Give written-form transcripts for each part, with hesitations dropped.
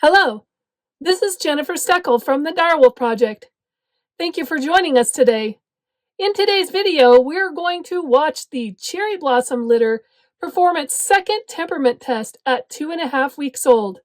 Hello, this is Jennifer Steckel from the Direwolf Project. Thank you for joining us today. In today's video, we're going to watch the cherry blossom litter perform its second temperament test at 2.5 weeks old.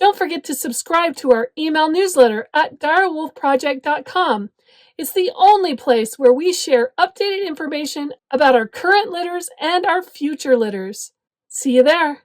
Don't forget to subscribe to our email newsletter at direwolfproject.com. It's the only place where we share updated information about our current litters and our future litters. See you there.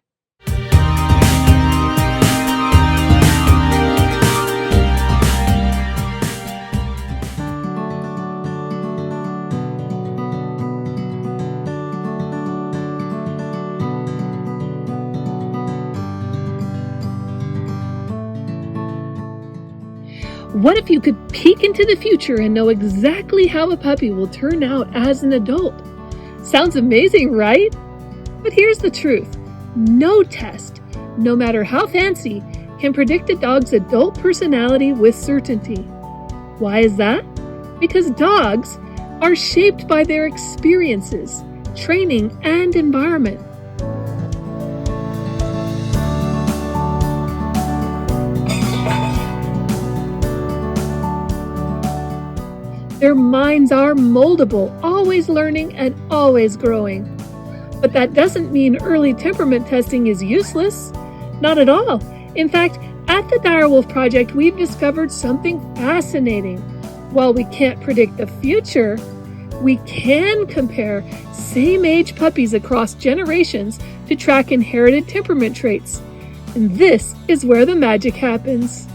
What if you could peek into the future and know exactly how a puppy will turn out as an adult? Sounds amazing, right? But here's the truth. No test, no matter how fancy, can predict a dog's adult personality with certainty. Why is that? Because dogs are shaped by their experiences, training, and environment. Their minds are moldable, always learning and always growing. But that doesn't mean early temperament testing is useless. Not at all. In fact, at the Direwolf Project, we've discovered something fascinating. While we can't predict the future, we can compare same-age puppies across generations to track inherited temperament traits. And this is where the magic happens.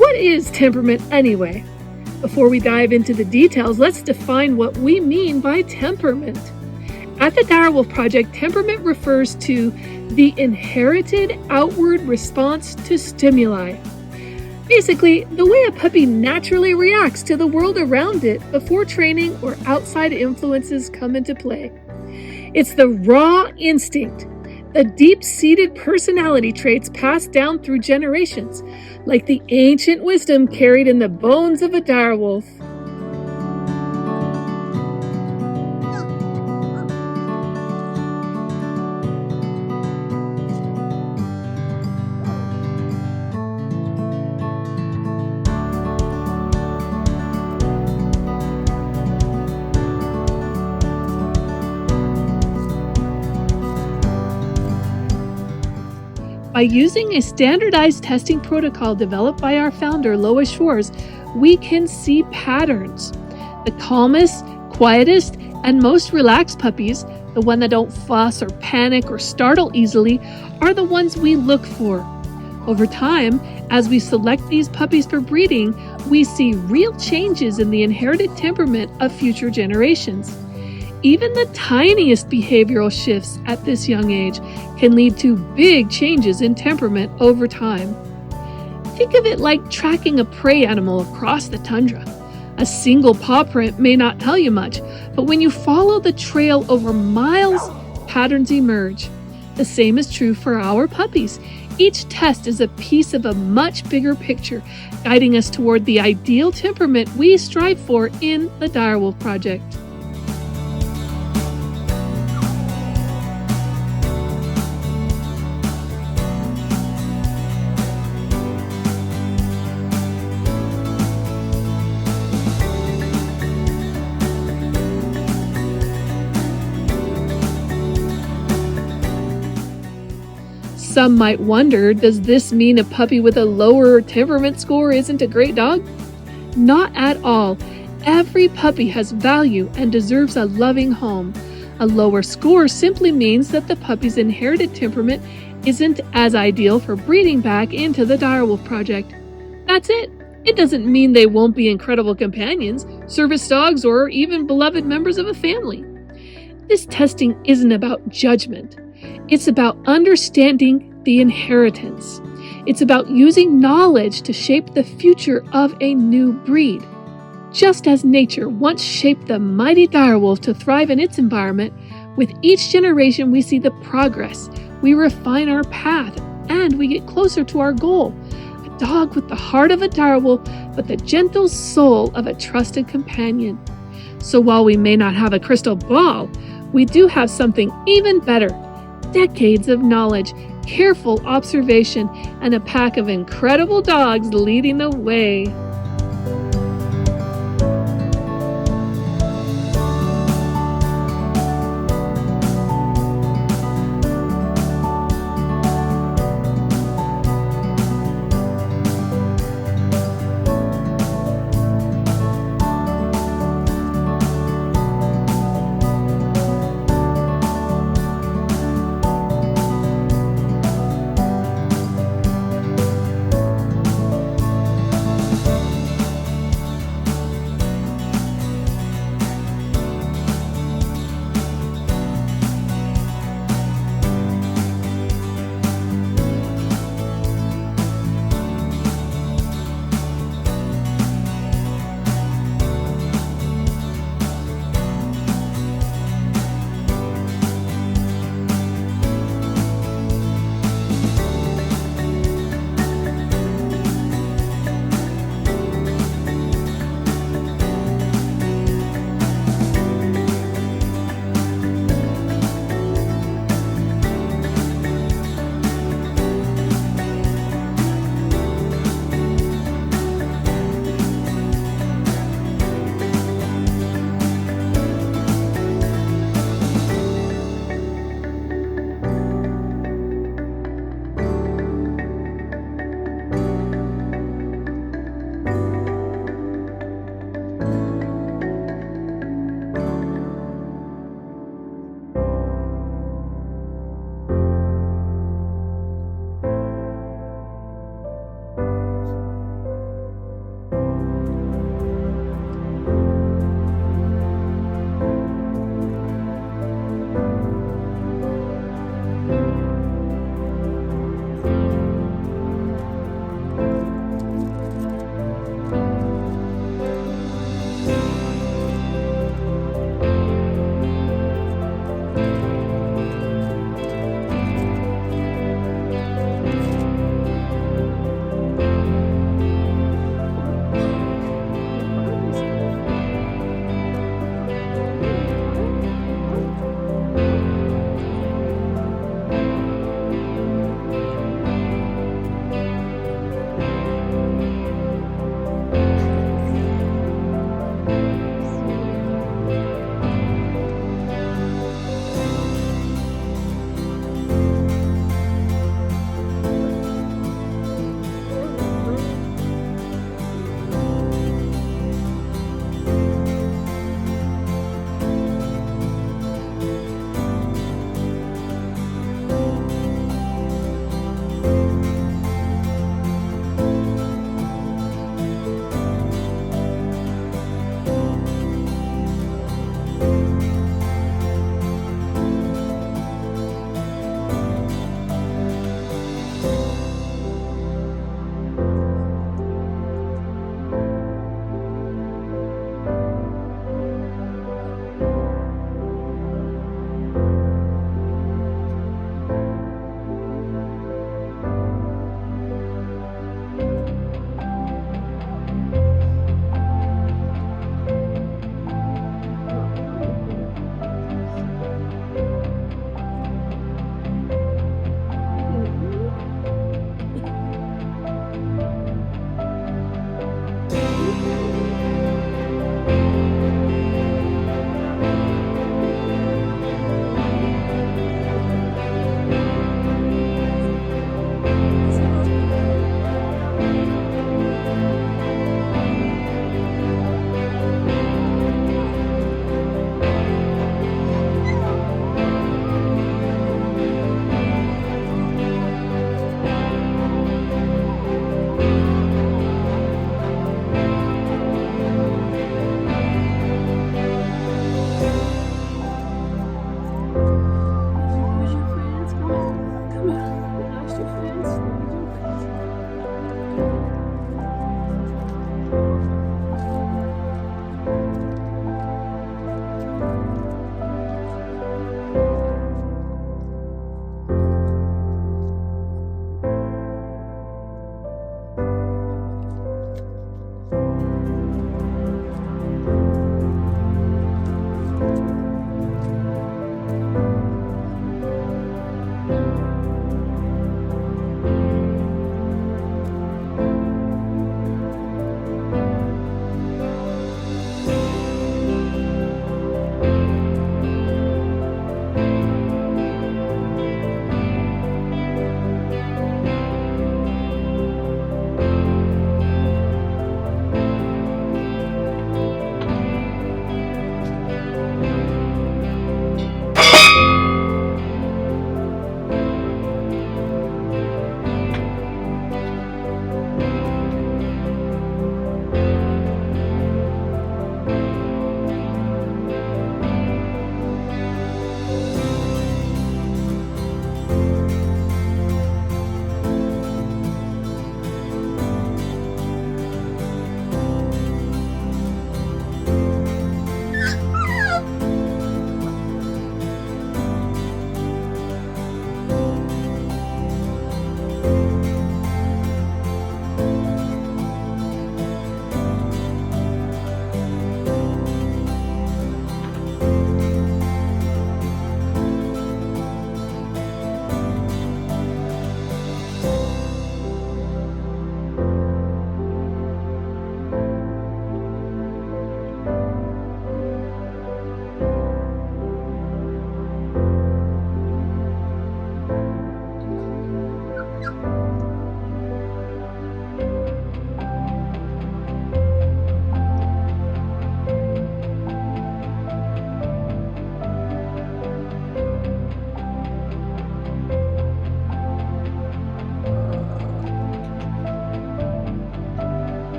What is temperament anyway? Before we dive into the details, let's define what we mean by temperament. At the Direwolf Project, temperament refers to the inherited outward response to stimuli. Basically, the way a puppy naturally reacts to the world around it before training or outside influences come into play. It's the raw instinct, the deep-seated personality traits passed down through generations, like the ancient wisdom carried in the bones of a direwolf. By using a standardized testing protocol developed by our founder, Lois Schwartz, we can see patterns. The calmest, quietest, and most relaxed puppies, the ones that don't fuss or panic or startle easily, are the ones we look for. Over time, as we select these puppies for breeding, we see real changes in the inherited temperament of future generations. Even the tiniest behavioral shifts at this young age can lead to big changes in temperament over time. Think of it like tracking a prey animal across the tundra. A single paw print may not tell you much, but when you follow the trail over miles, patterns emerge. The same is true for our puppies. Each test is a piece of a much bigger picture, guiding us toward the ideal temperament we strive for in the Direwolf Project. Some might wonder, does this mean a puppy with a lower temperament score isn't a great dog? Not at all. Every puppy has value and deserves a loving home. A lower score simply means that the puppy's inherited temperament isn't as ideal for breeding back into the Direwolf Project. That's it. It doesn't mean they won't be incredible companions, service dogs, or even beloved members of a family. This testing isn't about judgment. It's about understanding the inheritance. It's about using knowledge to shape the future of a new breed. Just as nature once shaped the mighty direwolf to thrive in its environment, with each generation we see the progress, we refine our path, and we get closer to our goal. A dog with the heart of a direwolf, but the gentle soul of a trusted companion. So while we may not have a crystal ball, we do have something even better. Decades of knowledge, careful observation, and a pack of incredible dogs leading the way.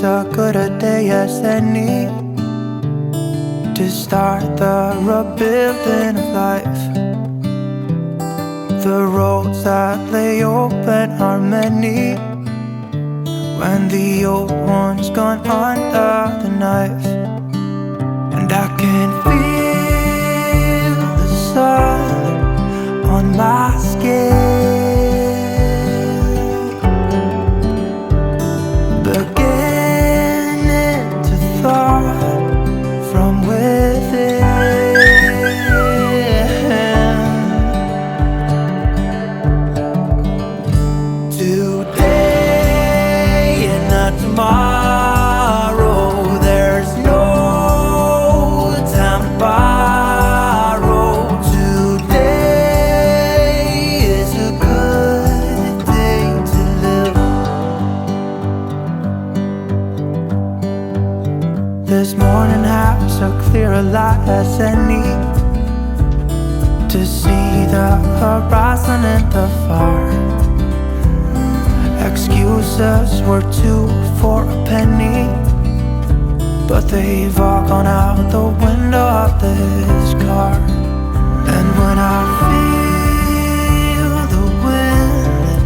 a good a day as any to start the rebuilding of life. The roads that lay open are many when the old one's gone under the knife. And I can feel the sun on my skin, beginning to thaw from within. Today and not tomorrow, there's no time to borrow. Today is a good day to live. This morning has a clearer light as any to see the horizon in the far. Excuses were 2 for a penny, but they've all gone out the window of this car. And when I feel the wind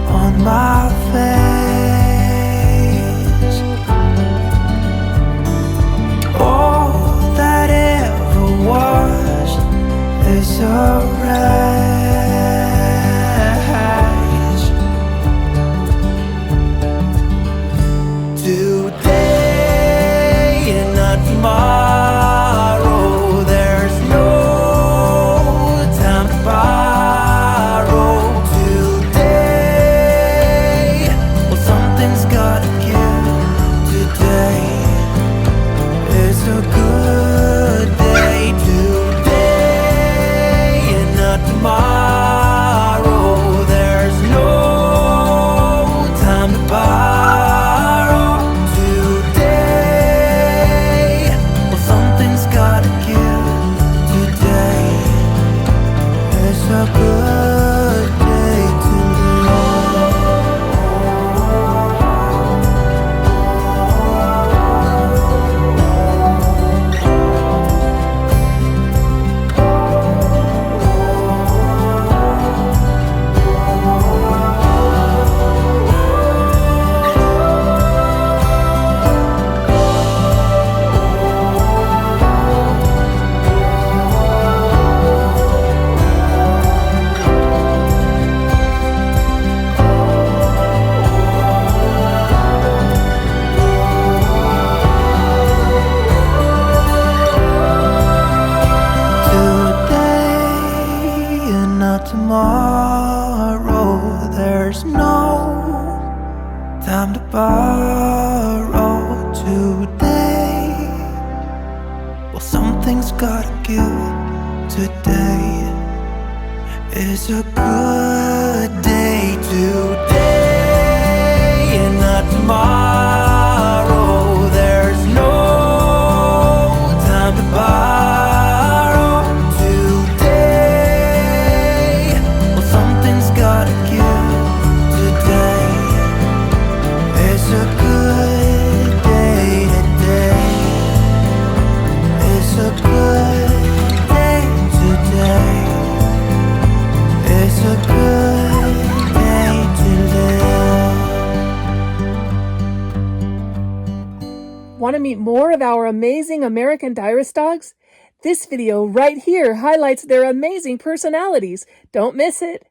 on my face, all that ever was is a wreck. Today and not tomorrow, there's no time to borrow. Today, well, something's gotta give. Today is a good day. Today and not tomorrow, there's no time to borrow. A good day to tomorrow, there's no time to borrow. Today, well, something's gotta give. Today is a good day. Today and not tomorrow, there's no time to borrow. Want to meet more of our amazing American Direst dogs? This video right here highlights their amazing personalities. Don't miss it.